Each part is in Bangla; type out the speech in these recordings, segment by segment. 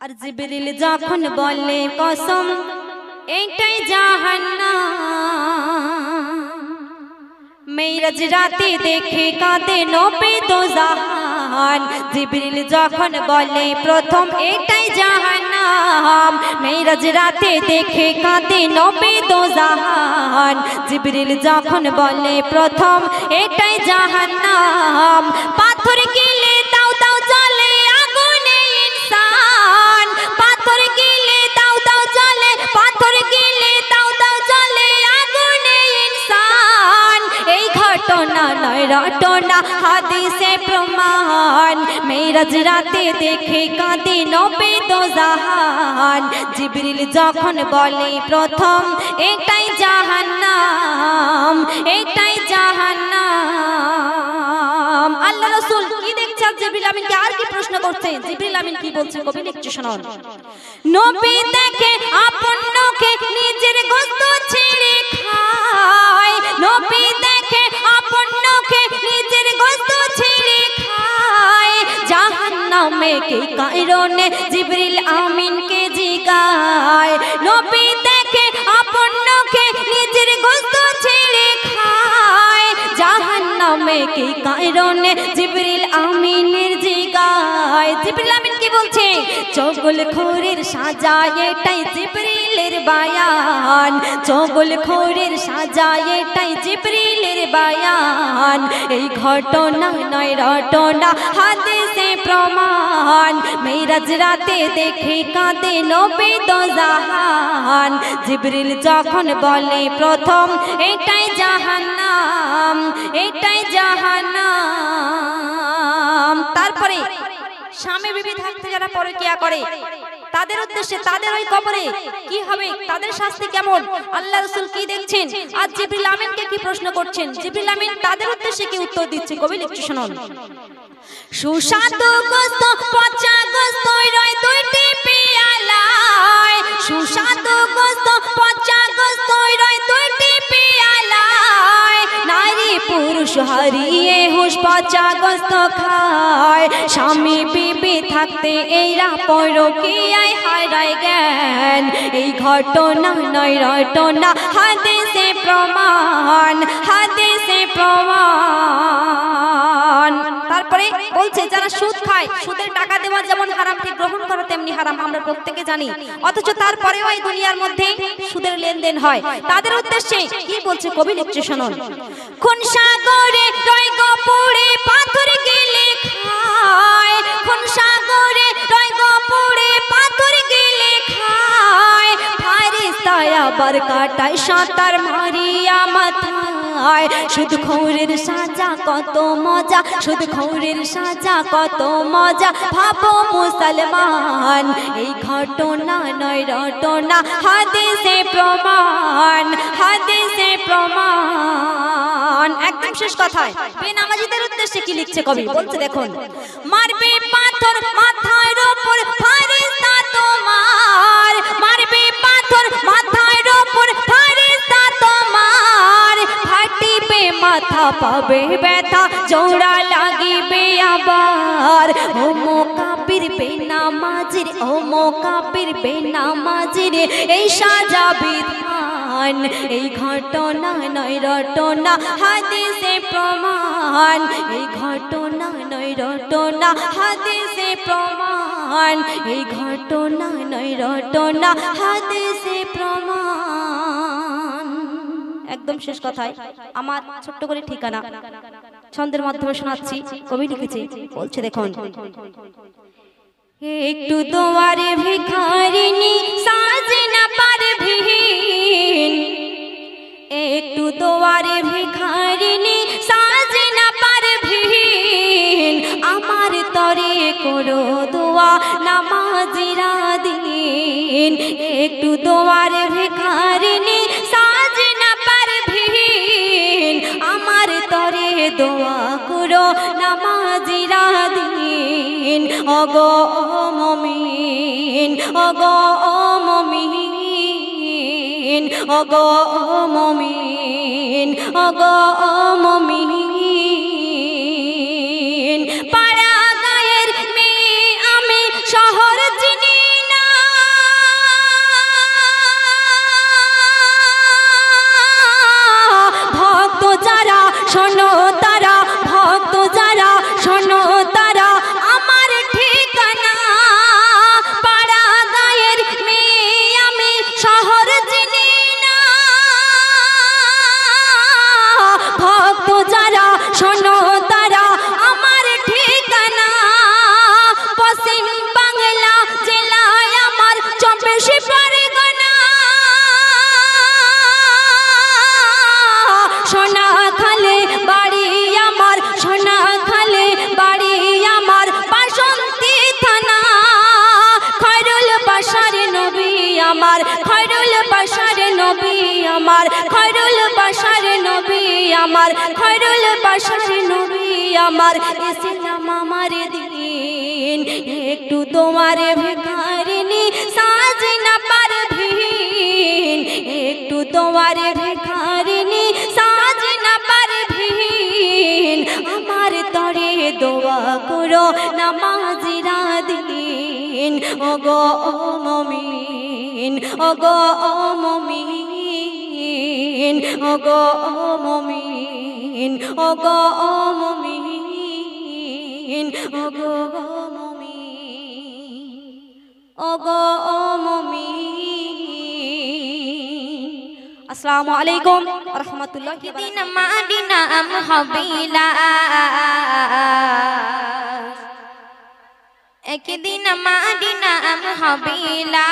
আর জিবরিল যখন বলে কসম এইটাই জাহান্নাম, মেরাজ রাতে দেখে কাঁদে নবী দো জাহান। জিবরিল যখন বলে প্রথম এইটাই জাহান্নাম, মেরাজ রাতে দেখে কাঁদে নবী দো জাহান। জিবরিল যখন বলে প্রথম এইটাই জাহান্নাম, পাথর গিলে দাও দাও জ্বলে আগুনে ইনসান, পাথর গিলে দাও দাও জ্বলে, পাথর গিলে দাও দাও জ্বলে আগুনে ইনসান। এই ঘটনা নয় রটনা, হাদিসে প্রমাণ, মেরাজ রাতে দেখে কাঁদে নবী দো জাহান। জিবরিল যখন বলে প্রথম এটাই জাহান্নাম, এটাই জাহান্নাম। আল্লাহ রাসূল কি দেখছেন জিবরিল আমিনকে আর কি প্রশ্ন করছে? জিবরিল আমিন কি বলছে কবি লিখছে শুনুন। নবী দেখে আপন নখে নিজের গোশত ছিঁড়ে খায়, নবী দেখে আপন নখে নিজের গোশত ছিঁড়ে খায়। জাহান্নামে কি কারণে জিবরিল আমিনকে জিগায়, নবী দেখে আপন নখে নিজের গোশত ছিঁড়ে খায়। জাহান্নামে কি কারণে জিবরিল আমিনের জিগায়। জিবরিল আমিন কি বলছে? চগলখোরের সাজা এটাই জিবরিলের বায়ান, চগলখোরের সাজা এটাই জিবরিলের বায়ান। এই ঘটনা নয় রটনা, হাদিসে প্রমাণ, মেরাজ রাতে দেখে কাঁদে নবী দো জাহান। জিবরিল যখন বলে প্রথম এটাই জাহান্নাম, এটাই জাহান্নাম। তারপরে স্বামী বিবি থাকতে যারা পরকিয়া করে তাদের উদ্দেশ্যে তাদের ওই কবরে কি হবে, তাদের শাস্তি কেমন, আল্লাহ রাসূল কি দেখছেন, আর জিবরিল আমিনকে কি প্রশ্ন করছেন? জিবরিল আমিন তাদের উদ্দেশ্যে কি উত্তর দিচ্ছে কবি লিখছে শুনুন। সুস্বাদু গোশত পচা গোশত রয় দুইটি পেয়ালায়, সুস্বাদু গোশত পচা গোশত রয় দুইটি পেয়ালায়। নারী পুরুষ হারিয়ে হুঁশ পচা গোশত খায়, স্বামী বিবি থাকতে এইরা পরকীয়ায় হারায় জ্ঞান। এই ঘটনা নয় রটনা, হাদিসে প্রমাণ, হাদিসে প্রমাণ। তারপরে বলছে যারা সুদ খায়, সুদের টাকা দেওয়া যেমন হারাম ঠিক গ্রহণ করা তেমনি হারাম, আমরা প্রত্যেকে জানি, অথচ তারপরেও এই দুনিয়ার মধ্যে সুদের লেনদেন হয়। তাদের উদ্দেশ্যে কি বলছে কবি লিখছে শুনুন। কোন সাগরে রয় গো পুড়ে পাথর গিলে খায়, কোন সাগরে রয় গো পুড়ে পাথর গিলে খায়। ফারিস্তায় আবার কাটায় সাঁতার মারিয়া মাথায়। সুদখোরের সাজা কত মজা, সুদখোরের সাজা কত মজা, ভাবো মুসলমান। এই ঘটনা নয় রটনা, হাদিসে প্রমাণ, হাদিসে প্রমাণ। একদম শেষ কথায় বেনামাজিদের উদ্দেশ্যে কি লিখছে কবি বলছে দেখুন। মারবে পাথর মাথার উপর ফারিস্তা তোমার, মারবে পাথর মাথার উপর ফারিস্তা তোমার। ফাটিবে মাথা পাবে ব্যথা জোড়া লাগিবে আবার। ও মোকাবির বেনামাজির, ও মোকাবির বেনামাজির এই সাজা বিধান। এই ঘটনা নয় রটনা, হাদিসে প্রমাণ। এই ঘটনা নয় রটনা, হাদিসে প্রমাণ। এই ঘটনা নয় রটনা, হাদিসে প্রমাণ। একদম শেষ কথায় আমার ছোট্ট করে ঠিকানা ছন্দের মাধ্যমে শোনাচ্ছি, কবি লিখেছে বলছে দেখুন। একটু দোয়ারে ভিখারিনী সাজে না পারভিন, একটু দোয়ারে ভিখারিনী সাজে না পারভিন। আমার তরে করো দোয়া নামাজিরা দিন। একটু দোয়ারে ভিখারিনী সাজে না পারভিন। আমার তরে দোয়া করো নামাজিরা দিন। ওগো মুমিন, ওগো মুমিন, ওগো মুমিন, ওগো মুমিন। পাড়া গায়ের মেয়ে আমি, শহর চিনি খয়রুল বাশার নবী আমার, খয়রুল বাশার নবী আমার, ইসলাম আমার দিন। একটু তোমার ভিখারিনী সাজনা পারভিন, একটু তোমার ভিখারিনী সাজনা পারভিন। আমার তরে দোয়া করো নামাজিরা দিন। ওগো ও মুমিন, ওগো ও মুমিন, ওগো ও মুমিন, ওগো ও মুমিন, ওগো ও মুমিন, ওগো ও মুমিন। আসসালামু আলাইকুম ওয়া রাহমাতুল্লাহি ওয়া বারাকাতুহু। মদিনা হবিলা একদিন মদিনা হবিলা,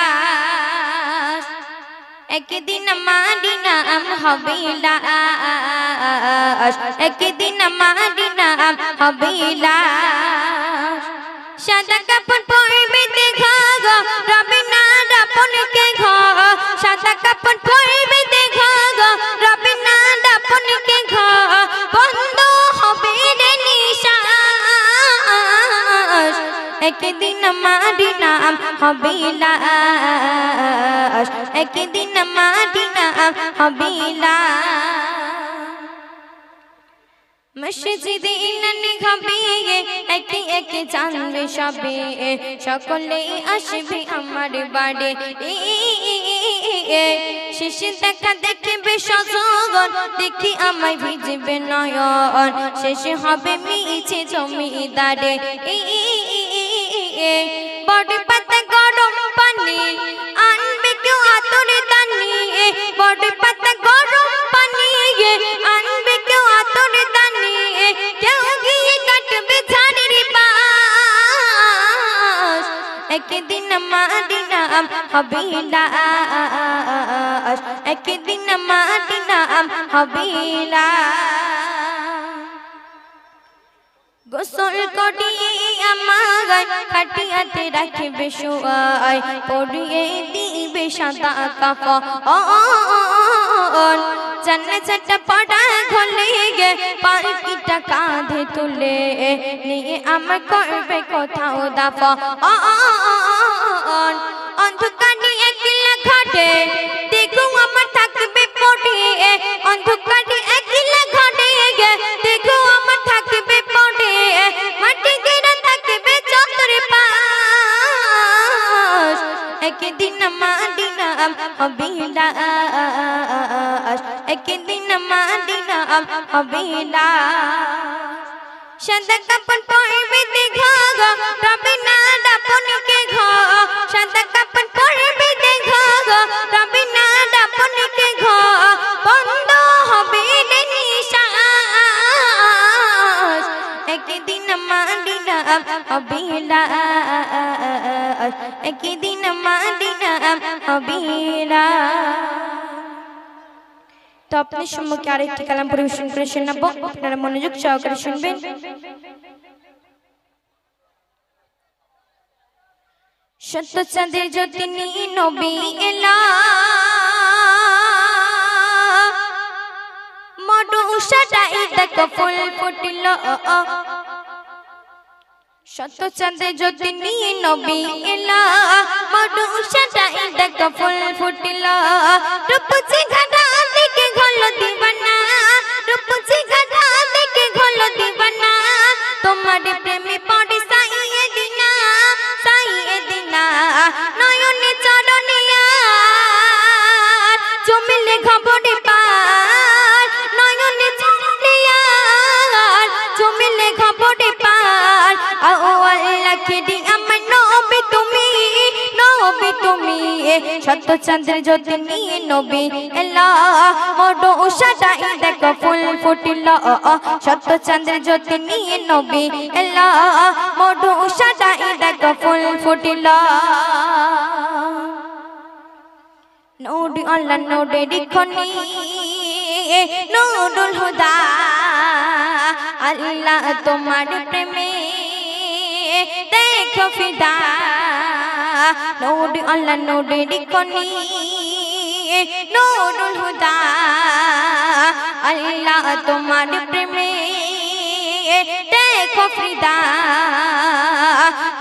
একদিন মদিনা হবিলা, একদিন মদিনা হবিলা। সাদা কাপড় পরবে দেখা গো রবিনা দাপনকে ঘ, সাদা কাপড় পরবে দেখা গো রবিনা দাপনকে ঘ। বন্ধ হবে রে নিশ্বাস, একদিন মদিনা হবিলা, একদিন মদিনা হবিলা। মসজিদে ইনানি খাবিয়ে একে একে জানবে সবে, সকলে আসবে আমার বাড়ি। শেষে দেখা দেখবে সজগণ, দেখি আমায় ভিজবে নয়ন। শেষে হবে মিছে জমিদারে, বড় পাতা গরম পানি আনবে কেউ আতরে দানি, বড় পাতা গরম পানি আনবে কেউ আতরে দানি। কেউ গিয়ে কাটবে ঝাড়ের বাস, একদিন মদিনা হবিলা, একদিন মদিনা হবিলা। গোসল করিয়ে আমার খাটিয়াতে রাখবে শোয়াই, পরিয়ে দিবে সাদা কাফন। জান্নাতে পড়া ঘলে গে পালকিটা কাঁধে তুলে নিয়ে আমার করবে কোথাও দাফন। অন্ধকারে একলা ঘটে দেখো আমার থাকবে পড়ে, অন্ধকারে একলা ঘটে গে দেখো আমার থাকবে পড়ে। মাটি গেরা থাকবে চতুর পাশ, একদিন মদিনা হবিলা, একদিন মদিনা হবিলা। সাদা কাপড় পরবে দেখা গো রবিনা দাপনকে ঘ, সাদা কাপড় পরবে দেখা গো রবিনা দাপনকে ঘ। বন্ধ হবে রে নিশ্বাস, একদিন মদিনা হবিলা, একদিন মদিনা হবিলা। তো আপনার সম্মুখে আরেকটি কালাম পরিবেশন করে শোনাবো, আপনারা মনোযোগ সহকারে শুনবেন। সত্য চাঁদের জ্যোতি নিয়ে নবী এলা, মধু উষাটাই দেখো ফুল ফুটিল। সত্য চাঁদের জ্যোতি নিয়ে নবী এলা, মধু উষাটাই দেখো ফুল ফুটিল। রূপসী ঘাটা দেখে ঘলো দিবানা, রূপসী ঘাটা দেখে ঘলো দিবানা। তোমার প্রেমে পড়ে সাইয়ে দিনা, সাইয়ে দিনা নয়নে চরণিয়া জমিলে খবরে পার, নয়নে চরণিয়া জমিলে খবরে পার। ও আল্লাহ কেডি আমার নবী তুমি, নবী তুমি। সত্য চাঁদের জ্যোতি নিয়ে নবী এলা, মধু উষাটাই দেখো ফুল ফুটিল। সত্য চাঁদের জ্যোতি নিয়ে নবী এলা, মধু উষাটাই দেখো ফুল ফুটিল। নূর আল্লাহ নূরের খনি, নূরুল হুদা। আল্লাহ তোমার প্রেমে দেখো ফিদা। নূর আল্লাহ নূরের খনি, নূরুল হুদা আল্লাহ তোমার প্রেমে দেখো ফিদা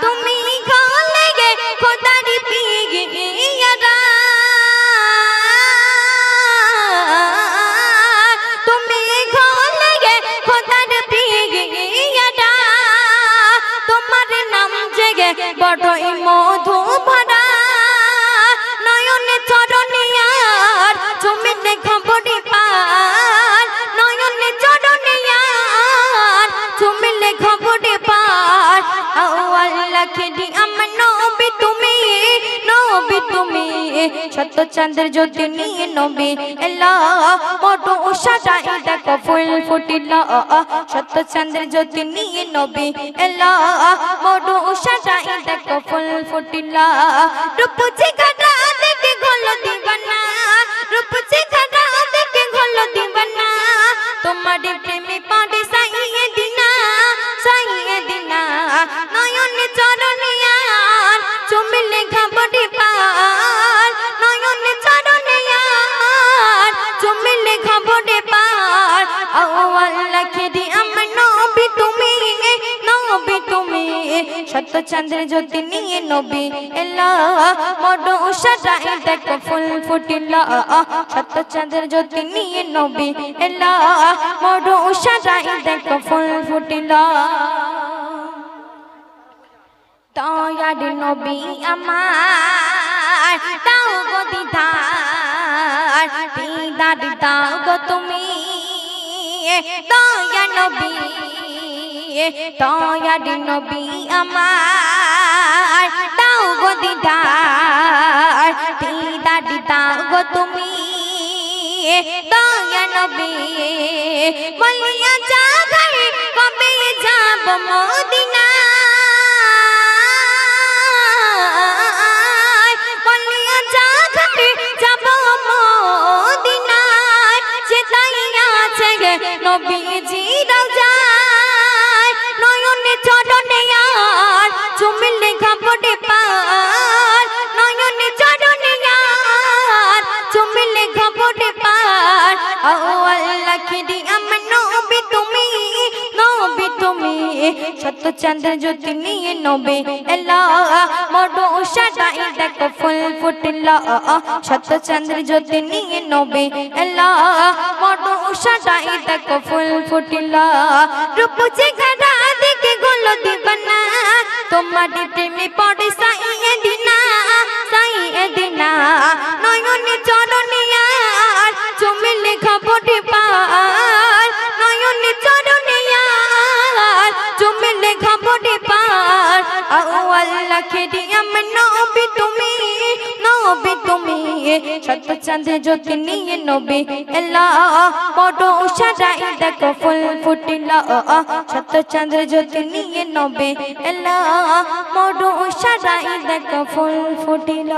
তুমি গলে গে খোদার পিয়ারা তুমি গলে গে খোদার পিয়ারা তোমার নাম জেগে বড়ই মধু ভরা নয়নে চরণিয়ার চুমিলে খবরি পার নয়নে চরণিয়ার চুমিলে খবরি পার আল্লাহ খেদি আমার নবী তুমি শত চাঁদের জ্যোতি নিয়ে নবী এলা বড় উষাটাই দেখো ফুল ফুটিল শত চাঁদের জ্যোতি নিয়ে নবী এলা বড় উষাটাই দেখো ফুল ফুটিল রূপ চেহারা দেখে গল দিবানা রূপ চেহারা দেখে গল দিবানা তোমার প্রেমে পড়ে সাইয়ে দিনা নয়নে চরণিয়ার চুমিলে খবরি পার নয়নে চরণিয়ার চুমিলে খবরি পার আল্লাহ খেদি আমার নবী তুমি শত চাঁদের জ্যোতি নিয়ে নবী এলা বড় উষাটাই দেখো ফুল ফুটিল শত চাঁদের জ্যোতি নিয়ে নবী এলা বড় উষাটাই দেখো ফুল ফুটিল দয়ার নবী আমার দাও গো দিদার দিদার দাও গো তুমি দয়ার নবী আমার দাও গো দিদার দিদার দাও গো তুমি দয়ার নবী বলিয়া যা ঘরে কবে যাব মদিনা বলিয়া যা ঘরে যাব মদিনায় যে তাইয়া আছে নবীজি রওজায় নয়নে চরণে আর চুমিলে খবরে পার নয়নে চরণে আর চুমিলে খবরে পার আল্লাহ খেদি আমার নবী তুমি শত চাঁদের জ্যোতি নিয়ে নবী এলা বড় উষাটাই দেখো ফুল ফুটিল শত চাঁদের জ্যোতি নিয়ে নবী এলা বড় উষাটাই দেখো ফুল ফুটিল রূপ চেহারা দেখে গল দিবানা তোমার প্রেমে পড়ে সাইয়ে দিনা নয়নে চরণিয়ার চুমিলে খবরে পার নয়নে চরণিয়ার চুমিলে খবরে পার আল্লাহ খেদি আমার নবী তুমি শত চাঁদের জ্যোতি নিয়ে নবী এলা বড় উষাটাই দেখো ফুল ফুটিল শত চাঁদের জ্যোতি নিয়ে নবী এলা বড় উষাটাই দেখো ফুল ফুটিল